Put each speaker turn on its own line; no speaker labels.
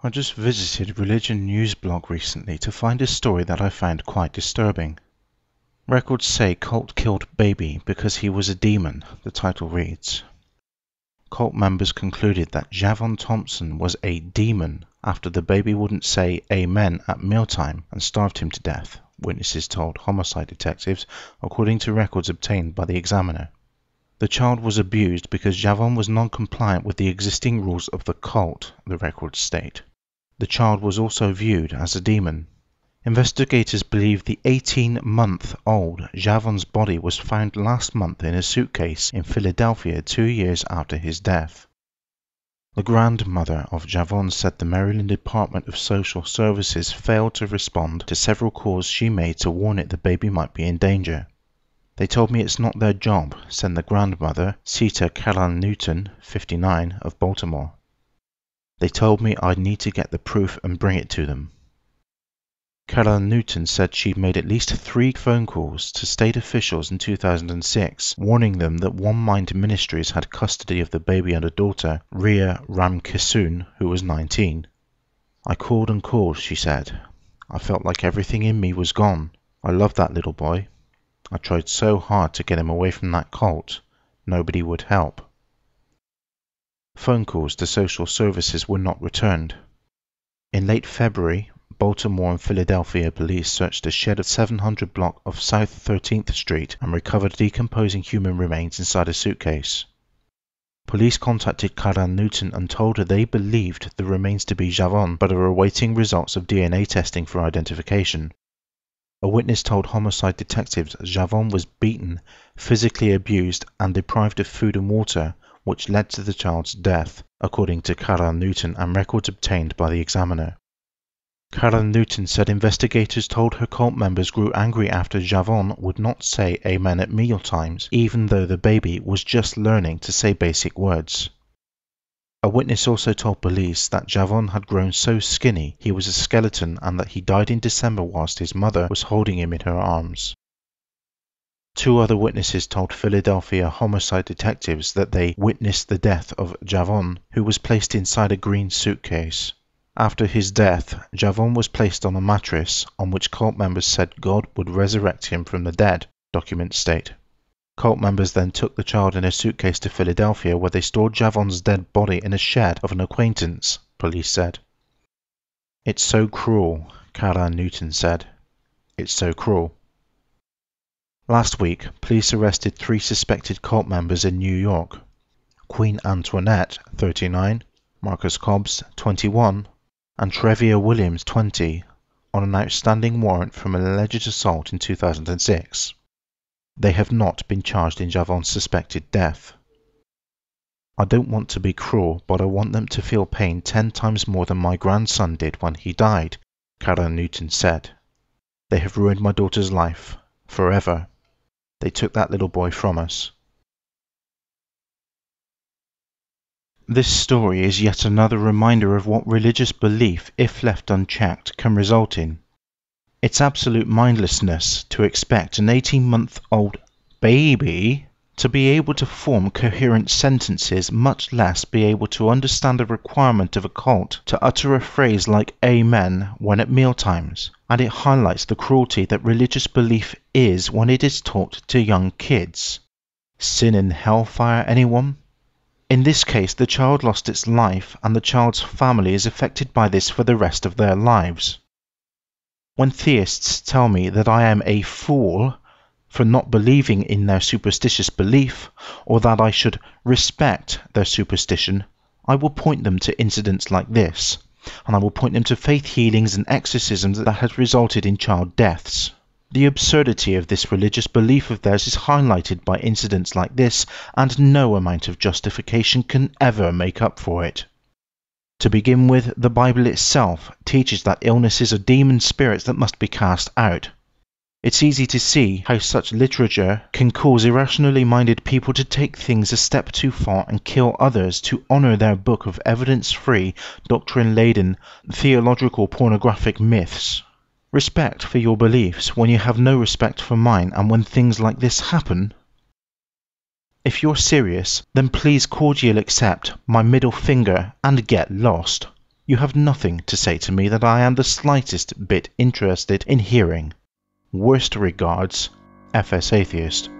I just visited Religion News blog recently to find a story that I found quite disturbing. Records say cult killed baby because he was a demon, the title reads. Cult members concluded that Javon Thompson was a demon after the baby wouldn't say amen at mealtime and starved him to death, witnesses told homicide detectives, according to records obtained by the Examiner. The child was abused because Javon was non-compliant with the existing rules of the cult, the records state. The child was also viewed as a demon. Investigators believe the 18-month-old Javon's body was found last month in a suitcase in Philadelphia 2 years after his death. The grandmother of Javon said the Maryland Department of Social Services failed to respond to several calls she made to warn it the baby might be in danger. They told me it's not their job, said the grandmother, Sita Caroline Newton, 59, of Baltimore. They told me I'd need to get the proof and bring it to them. Caroline Newton said she'd made at least 3 phone calls to state officials in 2006, warning them that One Mind Ministries had custody of the baby and a daughter, Rhea Ramkissoon, who was 19. I called and called, she said. I felt like everything in me was gone. I loved that little boy. I tried so hard to get him away from that cult. Nobody would help. Phone calls to social services were not returned. In late February, Baltimore and Philadelphia police searched a shed at 700 block of South 13th Street and recovered decomposing human remains inside a suitcase. Police contacted Caroline Newton and told her they believed the remains to be Javon, but are awaiting results of DNA testing for identification. A witness told homicide detectives Javon was beaten, physically abused, and deprived of food and water, which led to the child's death, according to Caroline Newton and records obtained by the Examiner. Caroline Newton said investigators told her cult members grew angry after Javon would not say amen at mealtimes, even though the baby was just learning to say basic words. A witness also told police that Javon had grown so skinny he was a skeleton and that he died in December whilst his mother was holding him in her arms. 2 other witnesses told Philadelphia homicide detectives that they witnessed the death of Javon, who was placed inside a green suitcase. After his death, Javon was placed on a mattress on which cult members said God would resurrect him from the dead, documents state. Cult members then took the child in a suitcase to Philadelphia where they stored Javon's dead body in a shed of an acquaintance, police said. It's so cruel, Caroline Newton said. It's so cruel. Last week, police arrested 3 suspected cult members in New York. Queen Antoinette, 39, Marcus Cobbs, 21, and Trevia Williams, 20, on an outstanding warrant from an alleged assault in 2006. They have not been charged in Javon's suspected death. I don't want to be cruel, but I want them to feel pain 10 times more than my grandson did when he died, Caroline Newton said. They have ruined my daughter's life, forever. They took that little boy from us. This story is yet another reminder of what religious belief, if left unchecked, can result in. It's absolute mindlessness to expect an 18-month-old baby to be able to form coherent sentences, much less be able to understand the requirement of a cult to utter a phrase like amen when at mealtimes, and it highlights the cruelty that religious belief is when it is taught to young kids. Sin and hellfire, anyone? In this case, the child lost its life, and the child's family is affected by this for the rest of their lives. When theists tell me that I am a fool for not believing in their superstitious belief, or that I should respect their superstition, I will point them to incidents like this, and I will point them to faith healings and exorcisms that have resulted in child deaths. The absurdity of this religious belief of theirs is highlighted by incidents like this, and no amount of justification can ever make up for it. To begin with, the Bible itself teaches that illnesses are demon spirits that must be cast out. It's easy to see how such literature can cause irrationally minded people to take things a step too far and kill others to honour their book of evidence-free, doctrine-laden, theological pornographic myths. Respect for your beliefs when you have no respect for mine, and when things like this happen. If you're serious, then please cordially accept my middle finger and get lost. You have nothing to say to me that I am the slightest bit interested in hearing. Worst regards, FS Atheist.